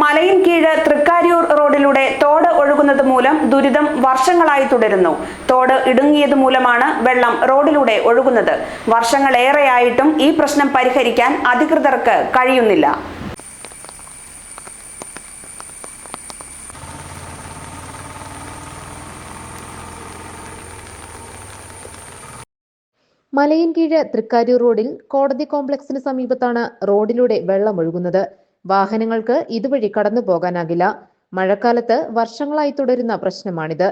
മലയിൻകീഴ് തൃക്കാര്യൂർ റോഡിലൂടെ തോട് ഒഴുകുന്നത് മൂലം ദുരിതം വർഷങ്ങളായി തുടരുന്നു. തോട് ഇടുങ്ങിയത് മൂലമാണ് വെള്ളം റോഡിലൂടെ ഒഴുകുന്നത്. വർഷങ്ങളേറെയായിട്ടും ഈ പ്രശ്നം പരിഹരിക്കാൻ അധികൃതർക്ക് കഴിയുന്നില്ല. മലയിൻകീഴ് തൃക്കാര്യൂർ റോഡിൽ കോടതി കോംപ്ലക്സിന് സമീപത്താണ് റോഡിലൂടെ വെള്ളം ഒഴുകുന്നത്. വാഹനങ്ങൾക്ക് ഇതുവഴി കടന്നു പോകാനാകില്ല. മഴക്കാലത്ത് വർഷങ്ങളായി തുടരുന്ന പ്രശ്നമാണിത്.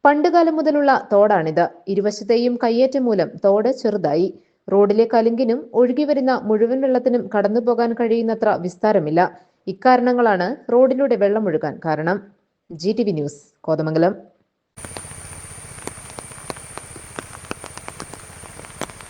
പണ്ടുകാലം മുതലുള്ള തോടാണിത്. ഇരുവശത്തെയും കയ്യേറ്റം മൂലം തോട് ചെറുതായി. റോഡിലെ കലുങ്കിനും ഒഴുകിവരുന്ന മുഴുവൻ വെള്ളത്തിനും കടന്നുപോകാൻ കഴിയുന്നത്ര വിസ്താരമില്ല. ഇക്കാരണങ്ങളാണ് റോഡിലൂടെ വെള്ളമൊഴുകാൻ കാരണം. GTV news, Kothamangalam.